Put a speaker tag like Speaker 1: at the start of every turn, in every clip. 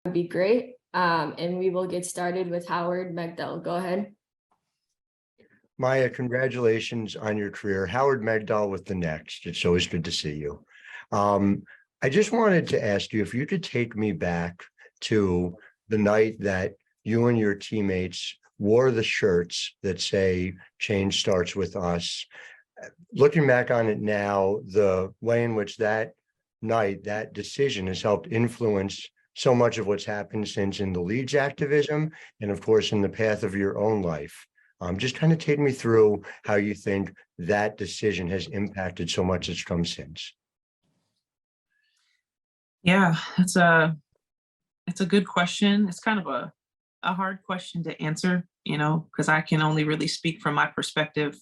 Speaker 1: would be great. And we will get started with Howard Megdal. Go ahead.
Speaker 2: Maya, congratulations on your career. Howard Megdal with the Next. It's always good to see you. I just wanted to ask you if you could take me back to the night that you and your teammates wore the shirts that say change starts with us. Looking back on it now, the way in which that night, that decision has helped influence so much of what's happened since in the League's activism and of course in the path of your own life. Just kind of take me through how you think that decision has impacted so much that's come since.
Speaker 3: Yeah, it's a good question. It's kind of a hard question to answer, you know, because I can only really speak from my perspective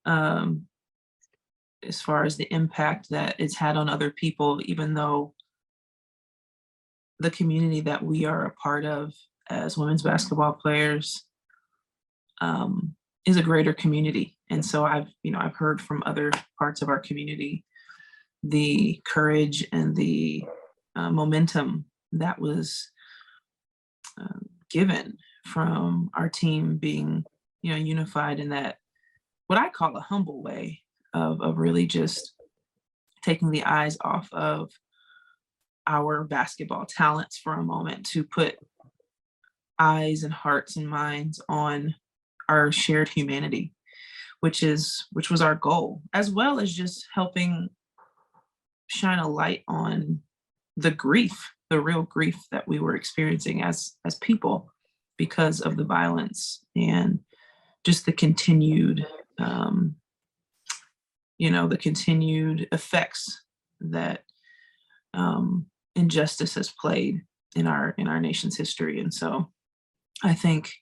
Speaker 3: as far as the impact that it's had on other people, even though the community that we are a part of as women's basketball players is a greater community. And so I've heard from other parts of our community the courage and the momentum that was given from our team being, unified in that, what I call a humble way of really just taking the eyes off of our basketball talents for a moment to put eyes and hearts and minds on our shared humanity, which was our goal, as well as just helping shine a light on the grief, the real grief that we were experiencing as people because of the violence and just the continued, the continued effects that injustice has played in our nation's history. And so I think,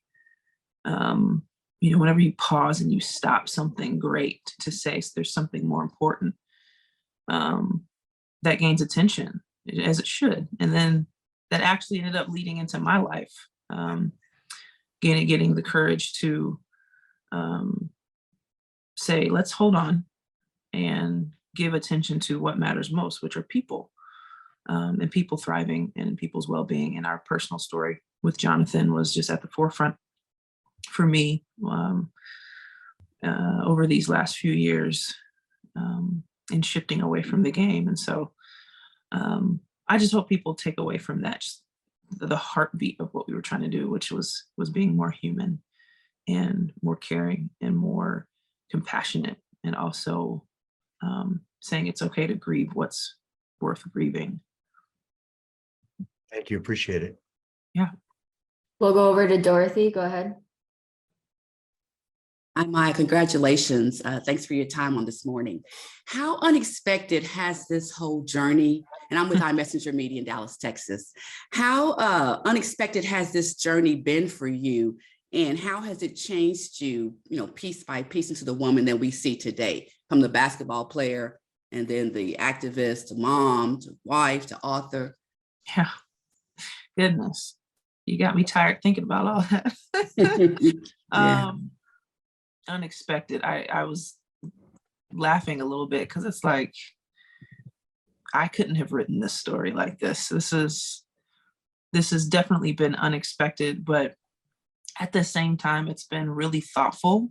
Speaker 3: whenever you pause and you stop something great to say there's something more important, that gains attention, as it should. And then that actually ended up leading into my life, getting the courage to say, let's hold on and give attention to what matters most, which are people, and people thriving and people's well-being. And our personal story with Jonathan was just at the forefront for me over these last few years in shifting away from the game. And so I just hope people take away from that just the heartbeat of what we were trying to do, which was being more human and more caring and more compassionate, and also saying it's okay to grieve what's worth grieving.
Speaker 2: Thank you. Appreciate it.
Speaker 3: Yeah.
Speaker 1: We'll go over to Dorothy. Go ahead.
Speaker 4: Hi, Maya. Congratulations. Thanks for your time on this morning. How unexpected has this whole journey, and I'm with iMessenger Media in Dallas, Texas. How unexpected has this journey been for you, and how has it changed you, piece by piece into the woman that we see today, from the basketball player and then the activist, to mom, to wife, to author?
Speaker 3: Yeah. Goodness. You got me tired thinking about all that.
Speaker 4: Yeah.
Speaker 3: Unexpected. I was laughing a little bit because it's like, I couldn't have written this story like this. This has definitely been unexpected, but at the same time, it's been really thoughtful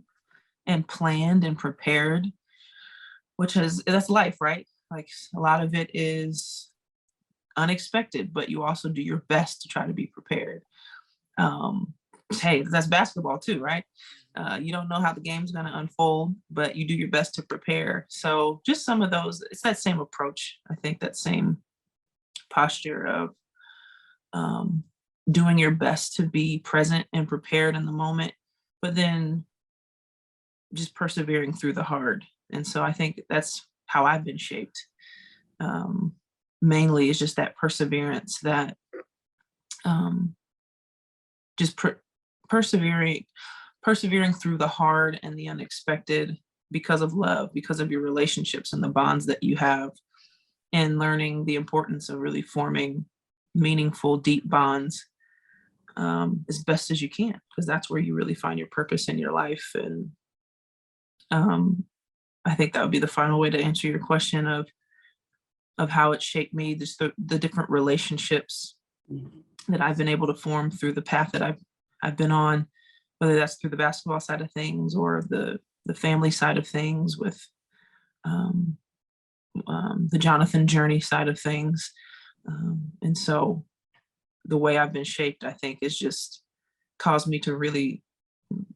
Speaker 3: and planned and prepared, that's life, right? Like, a lot of it is unexpected, but you also do your best to try to be prepared. Hey, that's basketball too, right? You don't know how the game's going to unfold, but you do your best to prepare. So just some of those, it's that same approach. I think that same posture of doing your best to be present and prepared in the moment, but then just persevering through the hard. And so I think that's how I've been shaped. Mainly is just that perseverance, that persevering through the hard and the unexpected because of love, because of your relationships and the bonds that you have, and learning the importance of really forming meaningful, deep bonds as best as you can, because that's where you really find your purpose in your life. And I think that would be the final way to answer your question of how it shaped me, just the different relationships that I've been able to form through the path that I've been on, whether that's through the basketball side of things or the family side of things with the Jonathan journey side of things. And so the way I've been shaped, I think, is just caused me to really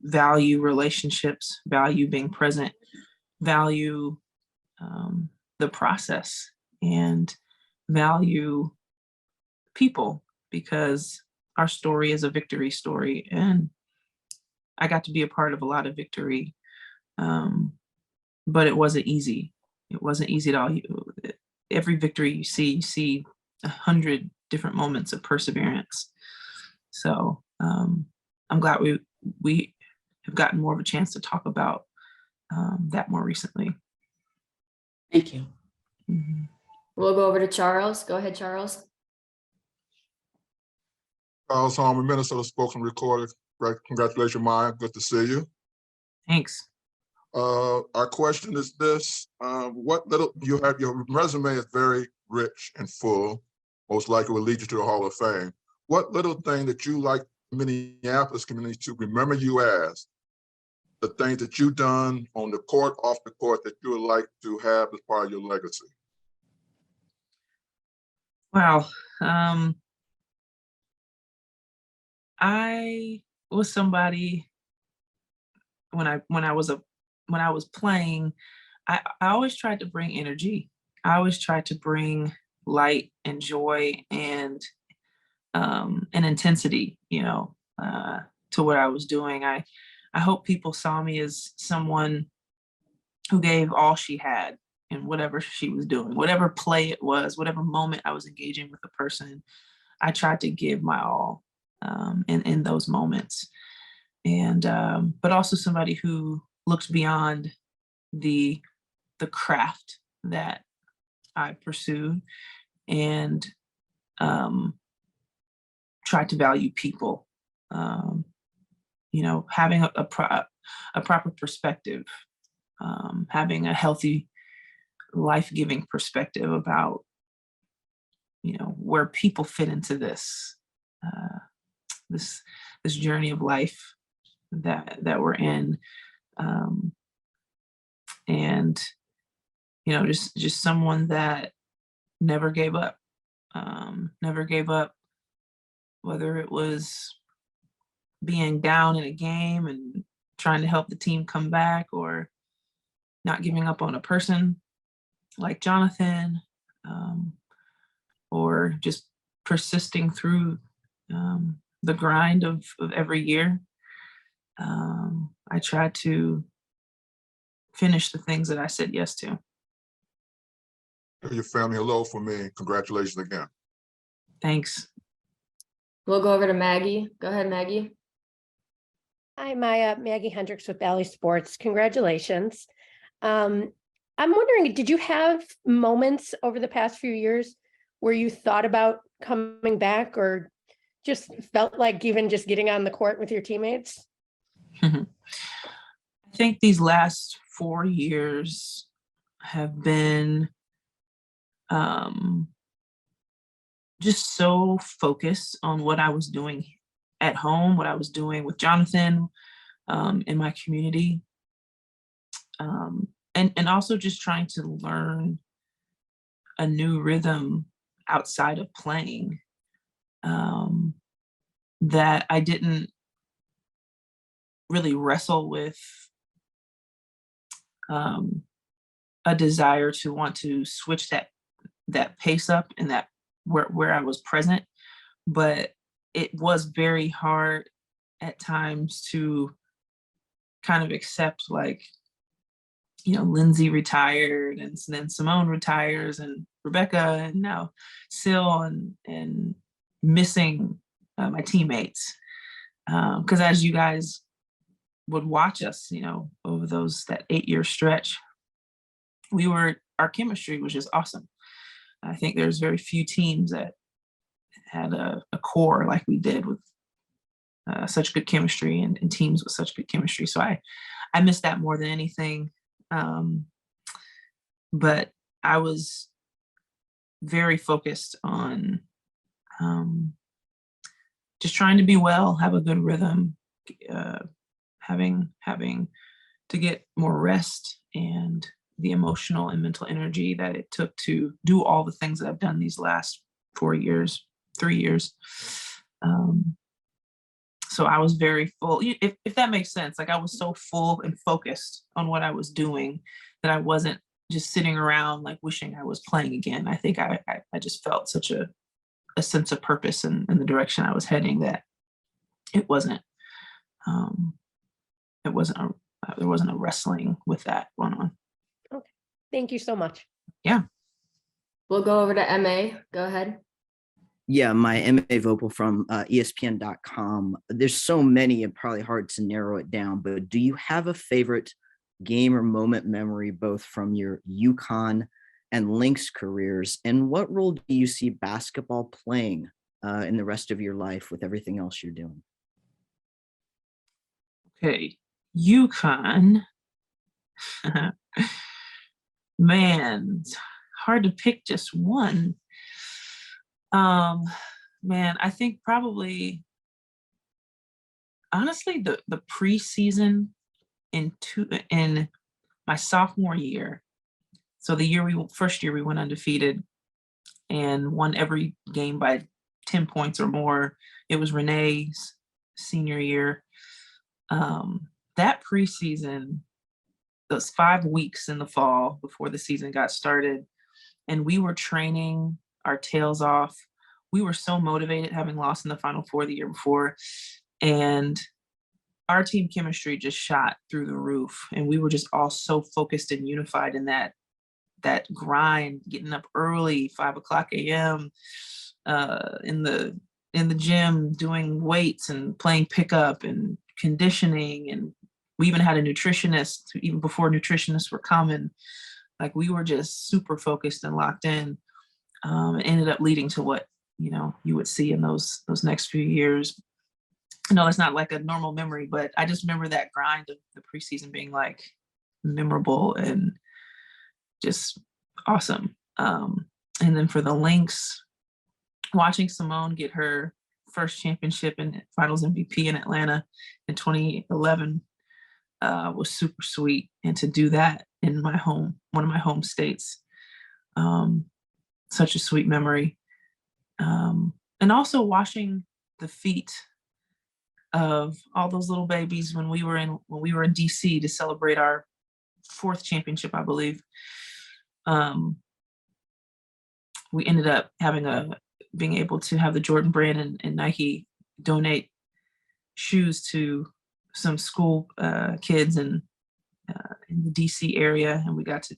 Speaker 3: value relationships, value being present, value the process, and value people, because our story is a victory story. And I got to be a part of a lot of victory, but it wasn't easy. It wasn't easy at all. Every victory you see 100 different moments of perseverance. So I'm glad we have gotten more of a chance to talk about that more recently.
Speaker 4: Thank you.
Speaker 3: Mm-hmm.
Speaker 1: We'll go over to Charles. Go ahead, Charles.
Speaker 5: Charles Harmon, Minnesota spoken recorder. Congratulations, Maya. Good to see you.
Speaker 3: Thanks.
Speaker 5: Our question is this: what little you have? Your resume is very rich and full. Most likely will lead you to the Hall of Fame. What little thing that you like Minneapolis community to remember you as? The things that you've done on the court, off the court, that you would like to have as part of your legacy.
Speaker 3: Wow. I was somebody when I was playing, I always tried to bring energy. I always tried to bring light and joy and intensity, to what I was doing. I hope people saw me as someone who gave all she had in whatever she was doing, whatever play it was, whatever moment I was engaging with a person. I tried to give my all in those moments. And but also somebody who looks beyond the craft that I pursued, and try to value people. Having a proper perspective, having a healthy, life-giving perspective about, where people fit into this journey of life that we're in, and just someone that never gave up, whether it was being down in a game and trying to help the team come back, or not giving up on a person like Jonathan, or just persisting through the grind of every year. I tried to finish the things that I said yes to.
Speaker 5: Tell your family hello for me. Congratulations again.
Speaker 3: Thanks.
Speaker 1: We'll go over to Maggie. Go ahead, Maggie.
Speaker 6: Hi, Maya. Maggie Hendricks with Valley Sports. Congratulations. I'm wondering, did you have moments over the past few years where you thought about coming back, or just felt like even just getting on the court with your teammates?
Speaker 3: I think these last 4 years have been just so focused on what I was doing at home, what I was doing with Jonathan, in my community, and also just trying to learn a new rhythm outside of playing, that I didn't really wrestle with a desire to want to switch that pace up, and that where I was present. But it was very hard at times to kind of accept, like, Lindsay retired, and then Simone retires, and Rebecca, and now Sil, and missing my teammates. Because as you guys would watch us, over that 8-year stretch, our chemistry was just awesome. I think there's very few teams that had a core like we did, with such good chemistry, and teams with such good chemistry. So I miss that more than anything. But I was very focused on just trying to be well, have a good rhythm, having to get more rest, and the emotional and mental energy that it took to do all the things that I've done these last 3 years. So I was very full, if that makes sense. Like I was so full and focused on what I was doing that I wasn't just sitting around like wishing I was playing again. I think I just felt such a sense of purpose in the direction I was heading that it wasn't, there wasn't a wrestling with that going on.
Speaker 6: Okay, thank you so much.
Speaker 3: Yeah.
Speaker 1: We'll go over to MA. Go ahead.
Speaker 7: Yeah, my MA vocal from ESPN.com. There's so many and probably hard to narrow it down, but do you have a favorite game or moment memory, both from your UConn and Lynx careers? And what role do you see basketball playing in the rest of your life with everything else you're doing?
Speaker 3: Okay, UConn. Man, it's hard to pick just one. Man, I think probably, honestly, the preseason in my sophomore year. So the first year we went undefeated and won every game by 10 points or more. It was Renee's senior year. That preseason, those 5 weeks in the fall before the season got started, and we were training our tails off. We were so motivated, having lost in the Final Four the year before, and our team chemistry just shot through the roof. And we were just all so focused and unified in that grind, getting up early, 5:00 a.m. In the gym, doing weights and playing pickup and conditioning. And we even had a nutritionist, even before nutritionists were common. Like we were just super focused and locked in. It ended up leading to what, you would see in those next few years. No, it's not like a normal memory, but I just remember that grind of the preseason being like memorable and just awesome. And then for the Lynx, watching Simone get her first championship and finals MVP in Atlanta in 2011 was super sweet. And to do that in one of my home states, such a sweet memory. And also watching the feet of all those little babies when we were in DC to celebrate our 4th championship, I believe. We ended up being able to have the Jordan brand and Nike donate shoes to some school kids in the DC area, and we got to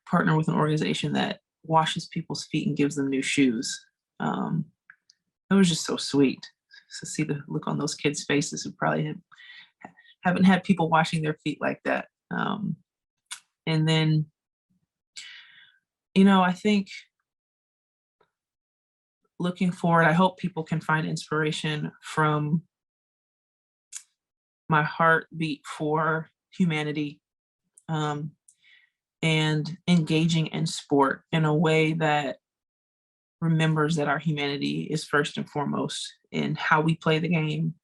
Speaker 3: partner with an organization that washes people's feet and gives them new shoes. It was just so sweet to see the look on those kids' faces who probably haven't had people washing their feet like that. And then, I think looking forward, I hope people can find inspiration from my heartbeat for humanity, and engaging in sport in a way that remembers that our humanity is first and foremost in how we play the game,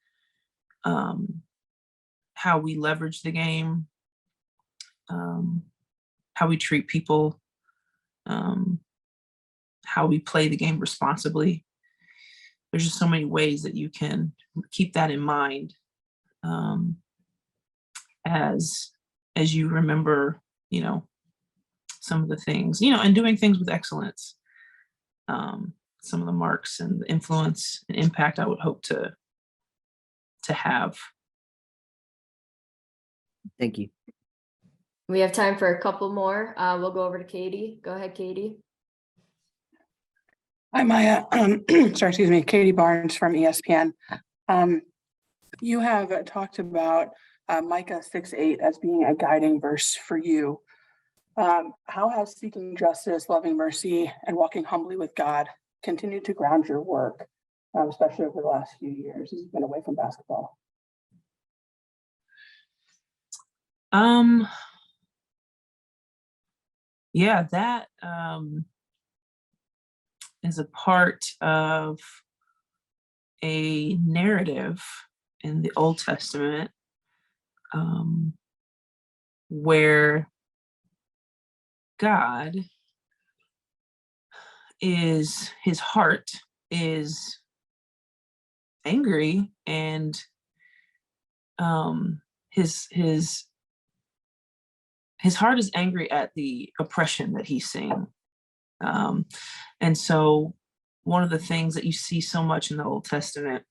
Speaker 3: how we leverage the game, how we treat people, how we play the game responsibly. There's just so many ways that you can keep that in mind as you remember, some of the things, and doing things with excellence. Some of the marks and the influence and impact I would hope to have.
Speaker 7: Thank you.
Speaker 1: We have time for a couple more. We'll go over to Katie. Go ahead, Katie.
Speaker 8: Hi, Maya. Excuse me, Katie Barnes from ESPN. You have talked about Micah 6:8 as being a guiding verse for you. How has seeking justice, loving mercy, and walking humbly with God continued to ground your work, especially over the last few years as you've been away from basketball?
Speaker 3: Yeah, that is a part of a narrative in the Old Testament where God his heart is angry, and his heart is angry at the oppression that he's seeing. And so one of the things that you see so much in the Old Testament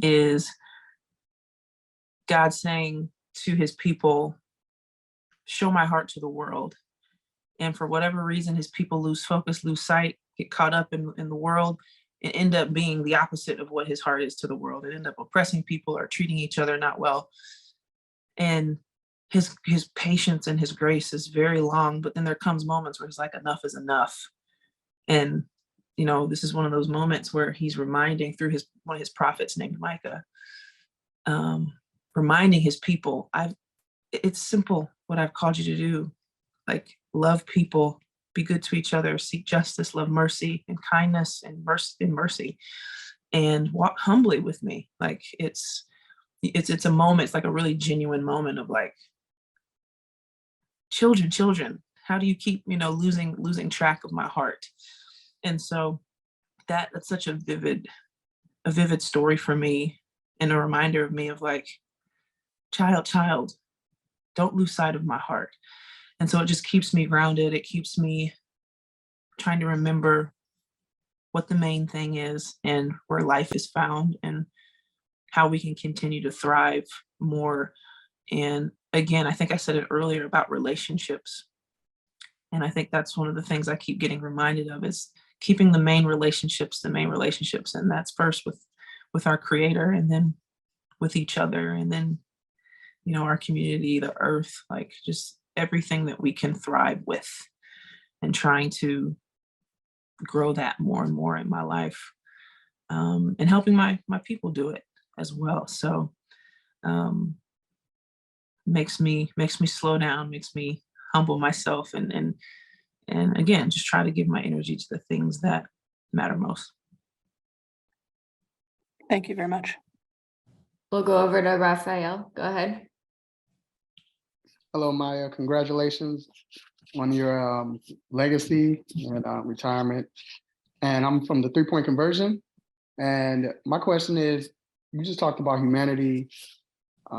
Speaker 3: is God saying to his people, show my heart to the world. And for whatever reason, his people lose focus, lose sight, get caught up in the world, and end up being the opposite of what his heart is to the world, and end up oppressing people or treating each other not well. And his patience and his grace is very long, but then there comes moments where he's like, enough is enough. And, you know, this is one of those moments where he's reminding through one of his prophets named Micah, reminding his people, it's simple what I've called you to do. Like, love people, be good to each other, seek justice, love mercy and kindness and mercy, and walk humbly with me. Like, it's a moment, it's like a really genuine moment of like, children, how do you keep, losing track of my heart? And so that's such a vivid story for me, and a reminder of me of like, child, don't lose sight of my heart. And so it just keeps me grounded. It keeps me trying to remember what the main thing is and where life is found and how we can continue to thrive more. And again, I think I said it earlier about relationships. And I think that's one of the things I keep getting reminded of, is keeping the main relationships. And that's first with our Creator, and then with each other, and then, our community, the earth, like just everything that we can thrive with, and trying to grow that more and more in my life, and helping my people do it as well. So makes me slow down, makes me humble myself, and again, just try to give my energy to the things that matter most.
Speaker 8: Thank you very much.
Speaker 1: We'll go over to Raphael. Go ahead.
Speaker 9: Hello, Maya. Congratulations on your legacy and retirement. And I'm from the 3-point conversion. And my question is, you just talked about humanity.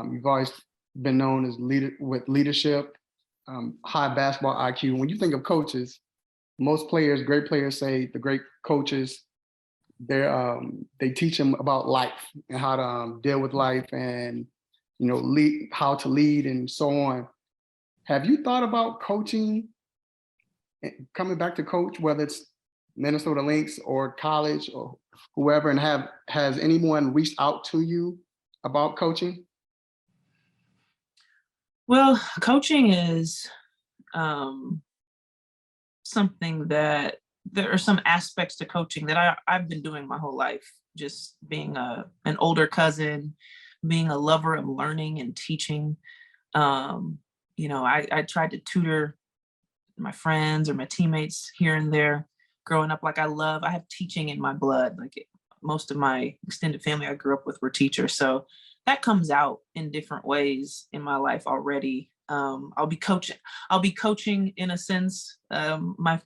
Speaker 9: You've always been known as leadership, high basketball IQ. When you think of coaches, most players, great players, say the great coaches, they teach them about life and how to deal with life, and how to lead and so on. Have you thought about coaching, coming back to coach, whether it's Minnesota Lynx or college or whoever, and has anyone reached out to you about coaching?
Speaker 3: Well, coaching is something that there are some aspects to coaching that I've been doing my whole life, just being an older cousin, being a lover of learning and teaching. I tried to tutor my friends or my teammates here and there growing up. Like, I have teaching in my blood. Like, most of my extended family I grew up with were teachers. So that comes out in different ways in my life already. I'll be coaching in a sense, my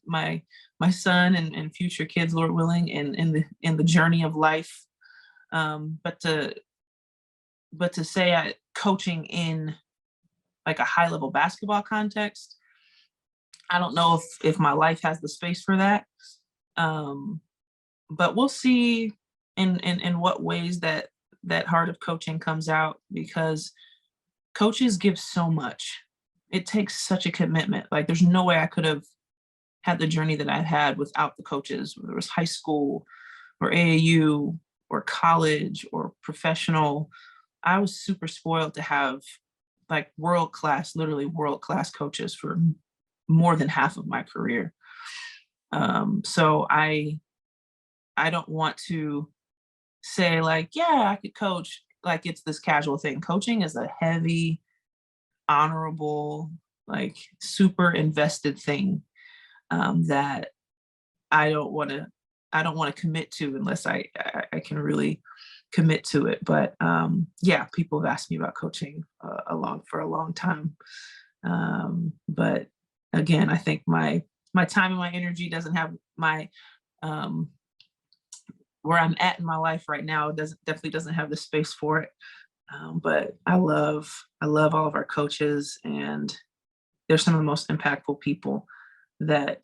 Speaker 3: son and future kids, Lord willing, in the journey of life. But to say coaching in like a high level basketball context, I don't know if my life has the space for that. But we'll see in what ways that heart of coaching comes out, because coaches give so much. It takes such a commitment. Like, there's no way I could have had the journey that I had without the coaches, whether it was high school or AAU or college or professional. I was super spoiled to have like literally world-class coaches for more than half of my career. So I don't want to say like, yeah, I could coach, like it's this casual thing. Coaching is a heavy, honorable, like super invested thing, that I don't want to I don't want to commit to unless I can really commit to it. But yeah, people have asked me about coaching for a long time. But again, I think my time and my energy doesn't have my where I'm at in my life right now definitely doesn't have the space for it. But I love all of our coaches, and they're some of the most impactful people that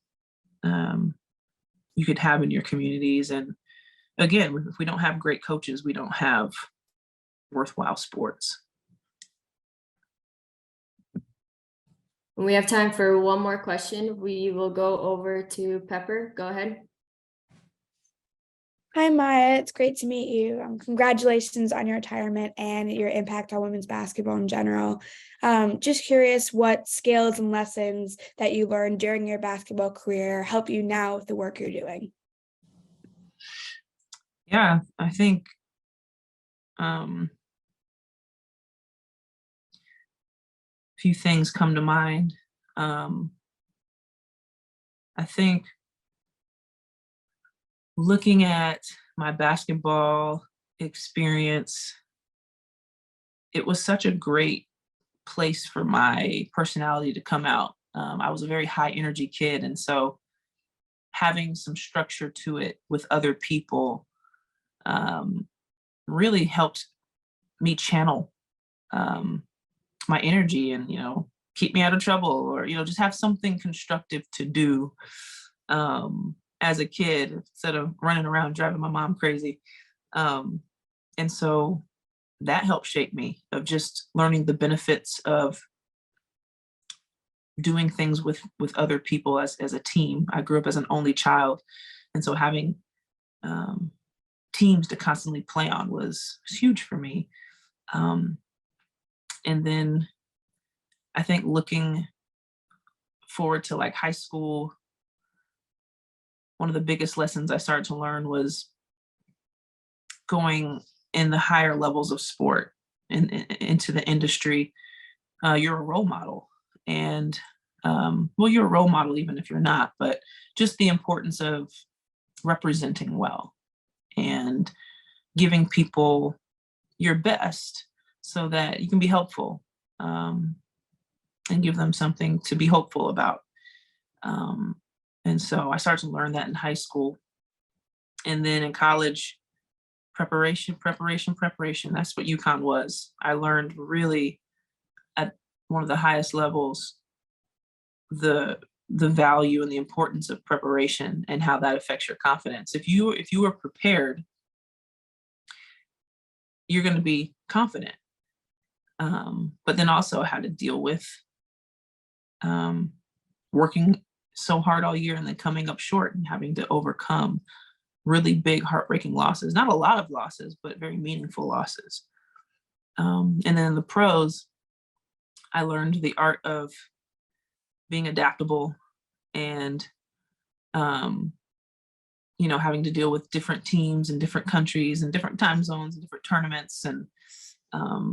Speaker 3: you could have in your communities. And again, if we don't have great coaches, we don't have worthwhile sports.
Speaker 1: We have time for one more question. We will go over to Pepper. Go ahead.
Speaker 10: Hi, Maya. It's great to meet you. Congratulations on your retirement and your impact on women's basketball in general. Just curious what skills and lessons that you learned during your basketball career help you now with the work you're doing.
Speaker 3: Yeah, I think a few things come to mind. I think looking at my basketball experience, it was such a great place for my personality to come out. I was a very high energy kid, and so having some structure to it with other people really helped me channel my energy and, keep me out of trouble, or, just have something constructive to do as a kid instead of running around driving my mom crazy. And so that helped shape me, of just learning the benefits of doing things with other people as a team. I grew up as an only child, and so having teams to constantly play on was huge for me. And then I think looking forward to like high school, one of the biggest lessons I started to learn was going in the higher levels of sport and into the industry. You're a role model, and well, you're a role model even if you're not, but just the importance of representing well and giving people your best so that you can be helpful, and give them something to be hopeful about. And so I started to learn that in high school. And then in college, preparation. That's what UConn was. I learned really at one of the highest levels the value and the importance of preparation and how that affects your confidence. If you are prepared, you're going to be confident. But then also how to deal with working so hard all year and then coming up short and having to overcome really big, heartbreaking losses. Not a lot of losses, but very meaningful losses. And then in the pros, I learned the art of being adaptable and, having to deal with different teams in different countries and different time zones and different tournaments. And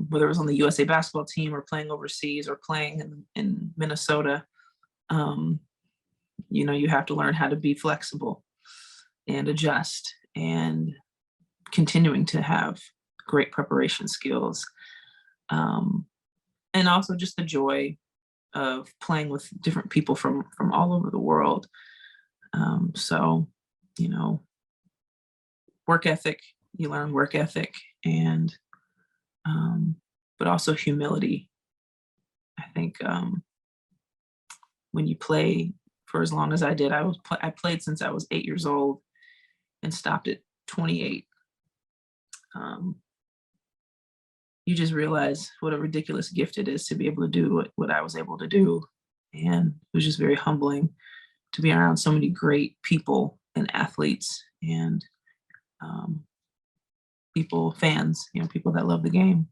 Speaker 3: whether it was on the USA basketball team or playing overseas or playing in Minnesota, you have to learn how to be flexible and adjust, and continuing to have great preparation skills. And also just the joy of playing with different people from all over the world. So, work ethic, you learn work ethic, and but also humility. I think when you play for as long as I did, I played since I was 8 years old and stopped at 28. You just realize what a ridiculous gift it is to be able to do what I was able to do. And it was just very humbling to be around so many great people and athletes and fans, people that love the game.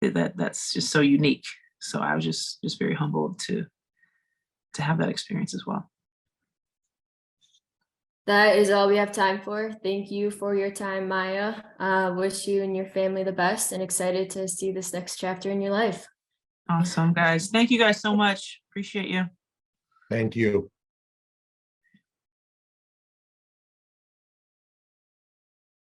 Speaker 3: That's just so unique. So I was just very humbled to have that experience as well.
Speaker 1: That is all we have time for. Thank you for your time, Maya. Wish you and your family the best, and excited to see this next chapter in your life.
Speaker 3: Awesome, guys. Thank you guys so much. Appreciate you.
Speaker 2: Thank you.